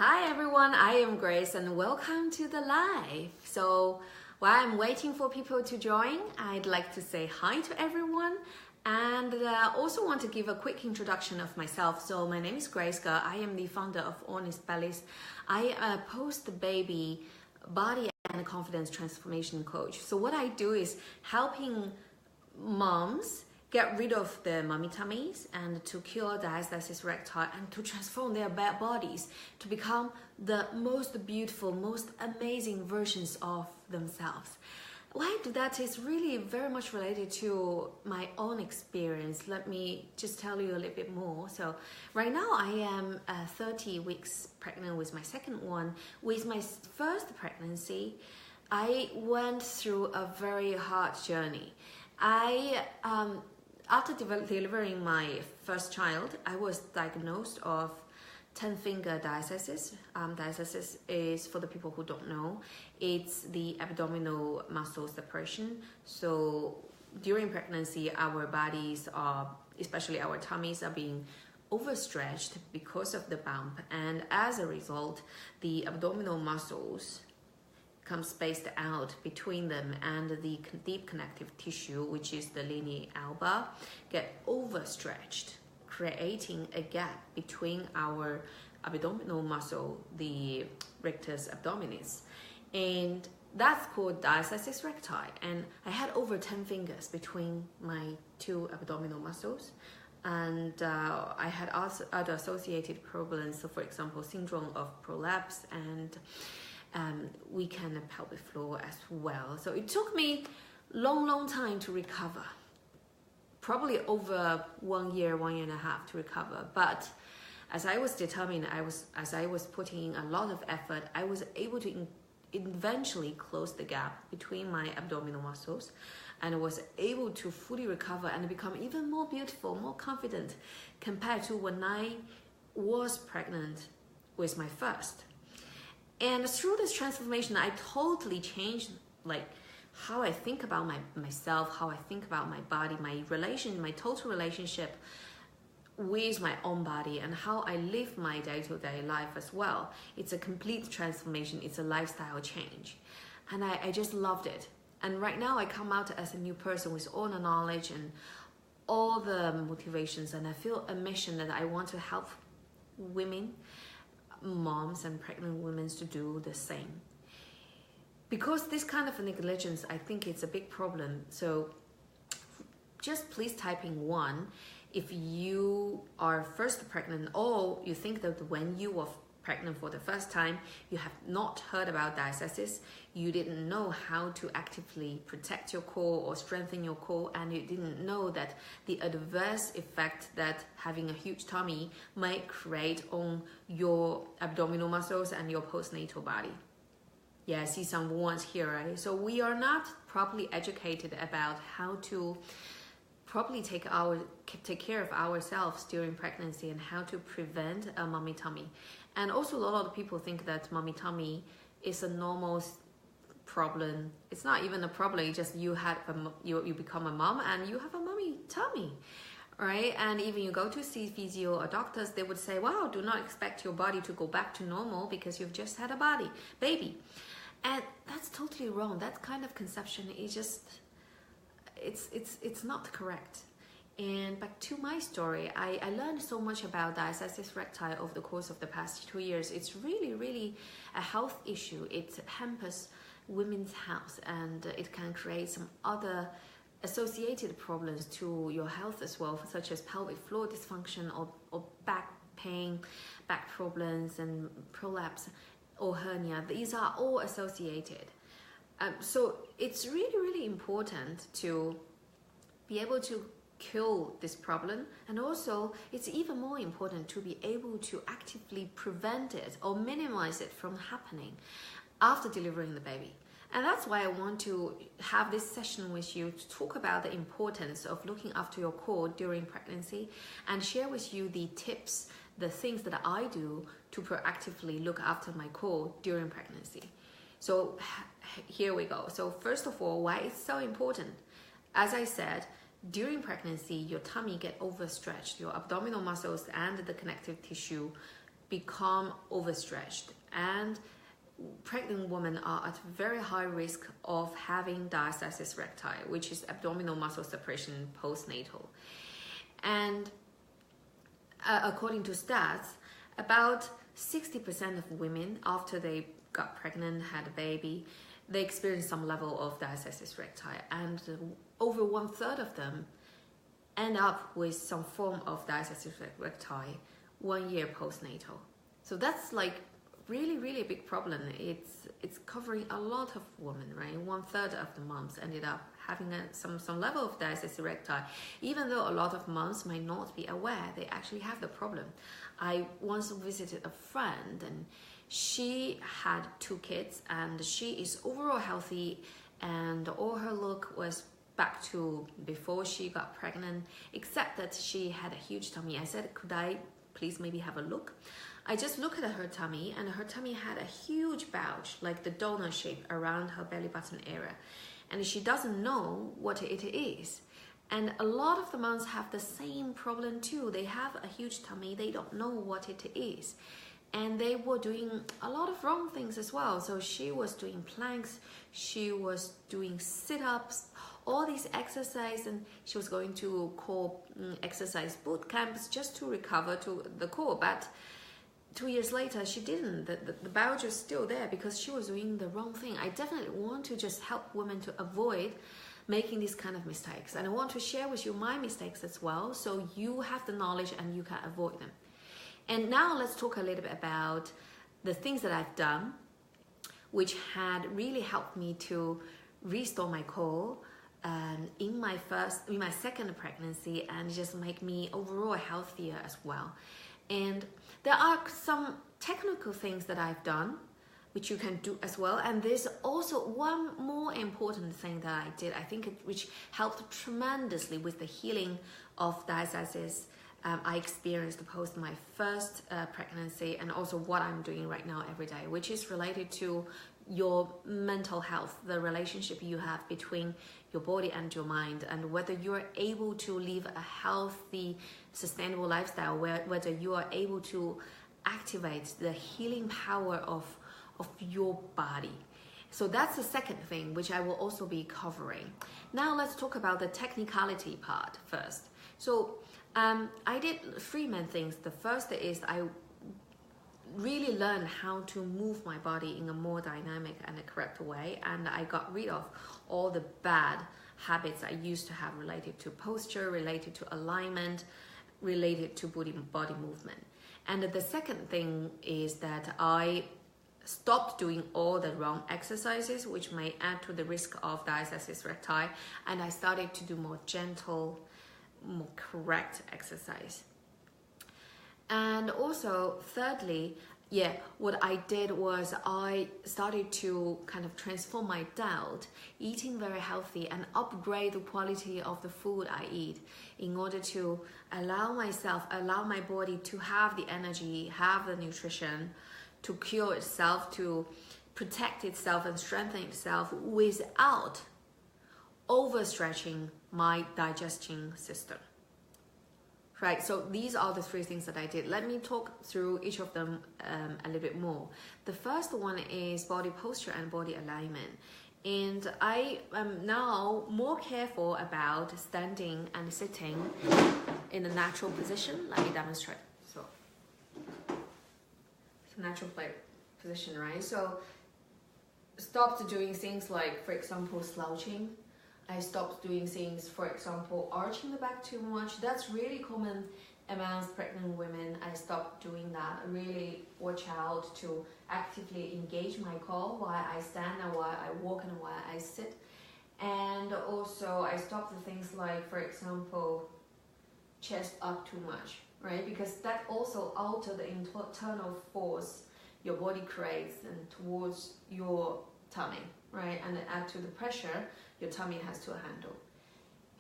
Hi everyone, I am Grace and welcome to the live. So while I'm waiting for people to join, I'd like to say hi to everyone and also want to give a quick introduction of myself. So my name is Grace. I am the founder of Honest Bellies. I am a post-baby body and confidence transformation coach. So what I do is helping moms get rid of their mummy tummies and to cure diastasis recti and to transform their bodies to become the most beautiful, most amazing versions of themselves. Why I do that is really very much related to my own experience. Let me just tell you a little bit more. So right now I am 30 weeks pregnant with my second one. With my first pregnancy, I went through a very hard journey. After delivering my first child, I was diagnosed of 10-finger diastasis. Diastasis is, for the people who don't know, it's the abdominal muscle separation. So during pregnancy, our bodies are, especially our tummies, are being overstretched because of the bump. And as a result, the abdominal muscles come spaced out between them, and the deep connective tissue, which is the linea alba, get overstretched, creating a gap between our abdominal muscle, the rectus abdominis, and that's called diastasis recti. And I had over 10 fingers between my two abdominal muscles, and I had also other associated problems. So for example, syndrome of prolapse and weakened pelvic floor as well. So it took me long time to recover, probably over 1 year, 1.5 years to recover. But as I was determined, as I was putting in a lot of effort, I was able to eventually close the gap between my abdominal muscles, and I was able to fully recover and become even more beautiful, more confident compared to when I was pregnant with my first. And through this transformation, I totally changed how I think about myself, how I think about my body, my total relationship with my own body, and how I live my day-to-day life as well. It's a complete transformation. It's a lifestyle change. And I just loved it. And right now I come out as a new person with all the knowledge and all the motivations, and I feel a mission that I want to help women, moms and pregnant women, to do the same. Because this kind of negligence, I think it's a big problem. So just please type in 1 if you are first pregnant, or you think that when you were pregnant for the first time, you have not heard about diastasis, you didn't know how to actively protect your core or strengthen your core, and you didn't know that the adverse effect that having a huge tummy might create on your abdominal muscles and your postnatal body. Yeah, I see some ones here, right? So we are not properly educated about how to properly take care of ourselves during pregnancy and how to prevent a mummy tummy. And also a lot of people think that mummy tummy is a normal problem. It's not even a problem. It's just you become a mom and you have a mummy tummy, right? And even you go to see physio or doctors, they would say, wow, do not expect your body to go back to normal because you've just had a baby. And that's totally wrong. That kind of conception is just, it's not correct. And back to my story, I learned so much about diastasis recti over the course of the past 2 years. It's really a health issue. It hampers women's health, and it can create some other associated problems to your health as well, such as pelvic floor dysfunction or back pain, back problems and prolapse or hernia. These are all associated. So it's really important to be able to kill this problem, and also it's even more important to be able to actively prevent it or minimize it from happening after delivering the baby. And that's why I want to have this session with you to talk about the importance of looking after your core during pregnancy, and share with you the tips, the things that I do to proactively look after my core during pregnancy. So here we go. So first of all, why it's so important. As I said, during pregnancy, your tummy get overstretched, your abdominal muscles and the connective tissue become overstretched, and pregnant women are at very high risk of having diastasis recti, which is abdominal muscle suppression postnatal. And according to stats, about 60% of women after they got pregnant, had a baby, they experience some level of diastasis recti, and over 1/3 of them end up with some form of diastasis recti 1 year postnatal. So that's like really a big problem. It's covering a lot of women, right? 1/3 of the moms ended up having some level of diastasis recti, even though a lot of moms might not be aware they actually have the problem. I once visited a friend, and she had 2 kids, and she is overall healthy, and all her look was back to before she got pregnant, except that she had a huge tummy. I said, could I please maybe have a look? I just looked at her tummy, and her tummy had a huge bulge, like the donut shape around her belly button area. And she doesn't know what it is. And a lot of the moms have the same problem too. They have a huge tummy, they don't know what it is. And they were doing a lot of wrong things as well. So she was doing planks, she was doing sit-ups, all these exercises, and she was going to core exercise boot camps just to recover to the core. But 2 years later, she didn't. The bulge was still there because she was doing the wrong thing. I definitely want to just help women to avoid making these kind of mistakes. And I want to share with you my mistakes as well, so you have the knowledge and you can avoid them. And now let's talk a little bit about the things that I've done, which had really helped me to restore my core in my second pregnancy, and just make me overall healthier as well. And there are some technical things that I've done which you can do as well. And there's also one more important thing that I did, I think, which helped tremendously with the healing of diastasis I experienced post my first pregnancy, and also what I'm doing right now every day, which is related to your mental health, the relationship you have between your body and your mind, and whether you're able to live a healthy, sustainable lifestyle, whether you are able to activate the healing power of your body. So that's the second thing, which I will also be covering. Now let's talk about the technicality part first. So I did 3 main things. The first is I really learned how to move my body in a more dynamic and a correct way, and I got rid of all the bad habits I used to have related to posture, related to alignment, related to body movement. And the second thing is that I stopped doing all the wrong exercises which may add to the risk of diastasis recti, and I started to do more gentle, more correct exercise. And also thirdly, what I did was I started to kind of transform my diet, eating very healthy, and upgrade the quality of the food I eat in order to allow my body to have the energy, have the nutrition to cure itself, to protect itself and strengthen itself without overstretching my digestion system. Right, so these are the 3 things that I did. Let me talk through each of them a little bit more. The first one is body posture and body alignment. And I am now more careful about standing and sitting in a natural position. Let me demonstrate. So it's a natural position, right? So stopped doing things like, for example, slouching. I stopped doing things, for example, arching the back too much. That's really common amongst pregnant women. I stopped doing that. Really watch out to actively engage my core while I stand and while I walk and while I sit. And also I stopped the things like, for example, chest up too much, right? Because that also alters the internal force your body creates and towards your tummy, right? And add to the pressure your tummy has to handle.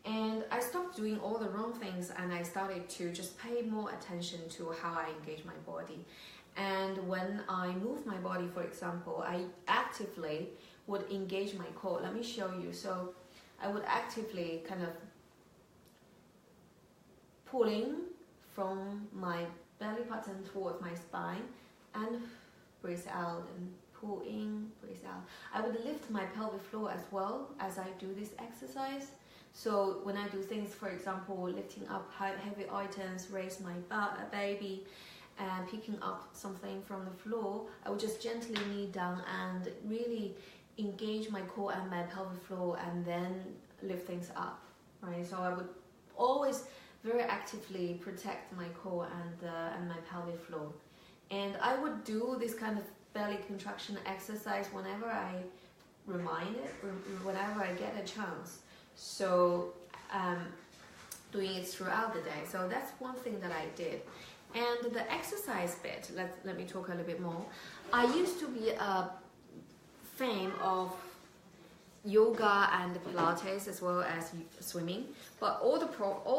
And I stopped doing all the wrong things, and I started to just pay more attention to how I engage my body. And when I move my body, for example, I actively would engage my core. Let me show you. So I would actively kind of pulling from my belly button towards my spine and breathe out and pull in, breathe out. I would lift my pelvic floor as well as I do this exercise. So when I do things, for example, lifting up heavy items, raise my baby, and picking up something from the floor, I would just gently knee down and really engage my core and my pelvic floor, and then lift things up, right? So I would always very actively protect my core and my pelvic floor. And I would do this kind of belly contraction exercise whenever I whenever I get a chance. So doing it throughout the day. So that's one thing that I did. And the exercise bit, let me talk a little bit more. I used to be a fan of yoga and Pilates as well as swimming, but all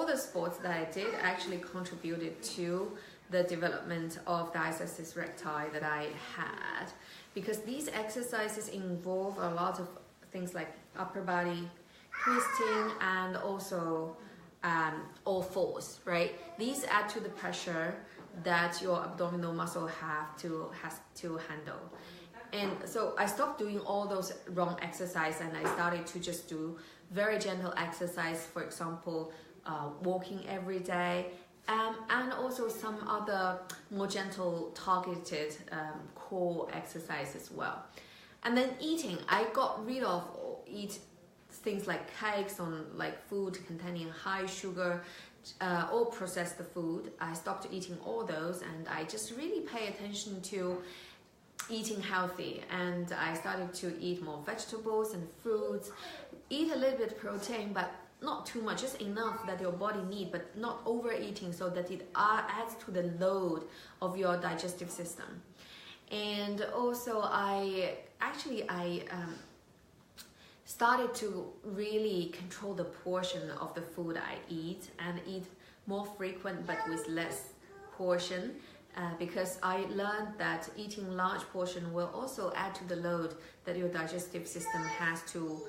the sports that I did actually contributed to the development of diastasis recti that I had, because these exercises involve a lot of things like upper body twisting and also all fours, right? These add to the pressure that your abdominal muscle has to handle. And so I stopped doing all those wrong exercises, and I started to just do very gentle exercise, for example, walking every day, and also some other more gentle targeted core exercise as well. And then eating, I got rid of things like cakes on like food containing high sugar or processed food. I stopped eating all those, and I just really pay attention to eating healthy, and I started to eat more vegetables and fruits, eat a little bit of protein, but not too much, just enough that your body needs, but not overeating so that it adds to the load of your digestive system. And also I started to really control the portion of the food I eat, and eat more frequent but with less portion, because I learned that eating large portion will also add to the load that your digestive system has to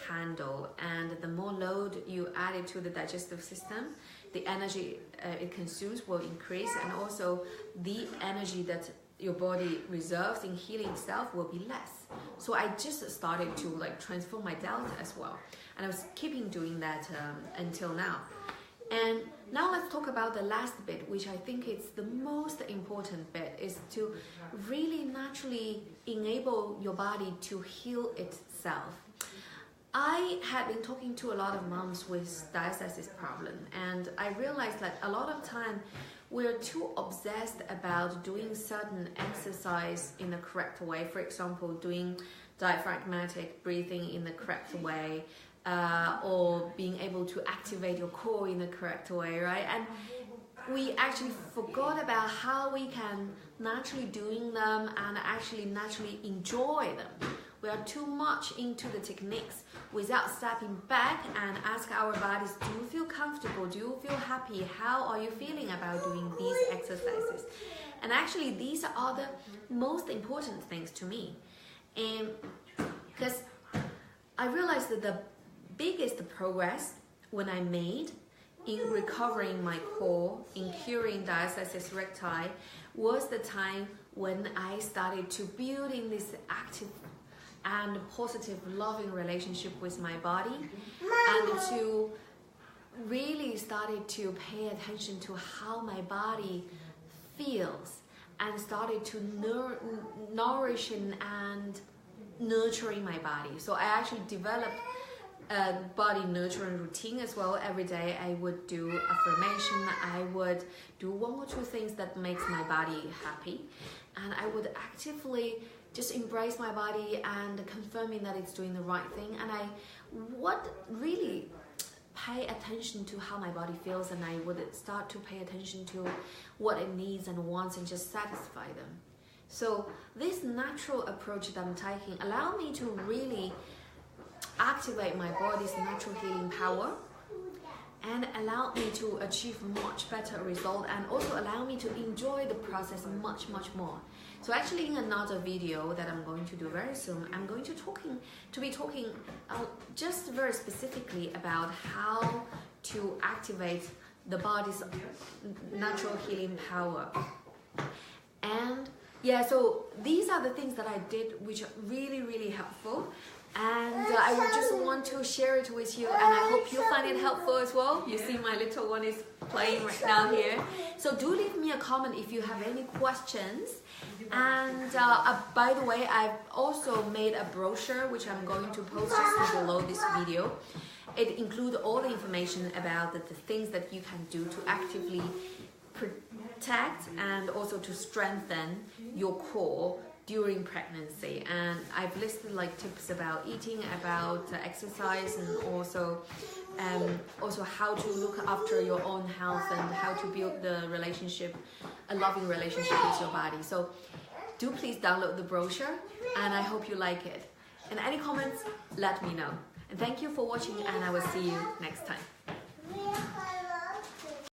handle. And the more load you add it to the digestive system, the energy it consumes will increase, and also the energy that your body reserves in healing itself will be less. So I just started to like transform my diet as well, and I was keeping doing that until now. And now let's talk about the last bit, which I think is the most important bit, is to really naturally enable your body to heal itself. I had been talking to a lot of moms with diastasis problem, and I realized that a lot of time we're too obsessed about doing certain exercise in the correct way. For example, doing diaphragmatic breathing in the correct way, or being able to activate your core in the correct way, right? And we actually forgot about how we can naturally doing them and actually naturally enjoy them. We are too much into the techniques without stepping back and ask our bodies, do you feel comfortable? Do you feel happy? How are you feeling about doing these exercises? And actually, these are the most important things to me. And because I realized that the biggest progress when I made in recovering my core, in curing diastasis recti, was the time when I started to build in this active and positive, loving relationship with my body, and to really started to pay attention to how my body feels, and started to nourishing and nurturing my body. So I actually developed a body nurturing routine as well. Every day I would do affirmation, I would do one or two things that makes my body happy, and I would actively just embrace my body and confirming that it's doing the right thing. And I would really pay attention to how my body feels, and I would start to pay attention to what it needs and wants and just satisfy them. So this natural approach that I'm taking allow me to really activate my body's natural healing power, and allow me to achieve much better result, and also allow me to enjoy the process much more. So actually, in another video that I'm going to do very soon, I'm going to be talking just very specifically about how to activate the body's natural healing power. And yeah, so these are the things that I did which are really, really helpful. And I would just want to share it with you, and I hope you find it helpful as well. You see my little one is playing right now here. So do leave me a comment if you have any questions. And by the way, I've also made a brochure which I'm going to post just below this video. It includes all the information about the things that you can do to actively protect and also to strengthen your core during pregnancy. And I've listed like tips about eating, about exercise, and also how to look after your own health and how to build the relationship, a loving relationship with your body. So do please download the brochure, and I hope you like it. And any comments, let me know. And thank you for watching, and I will see you next time.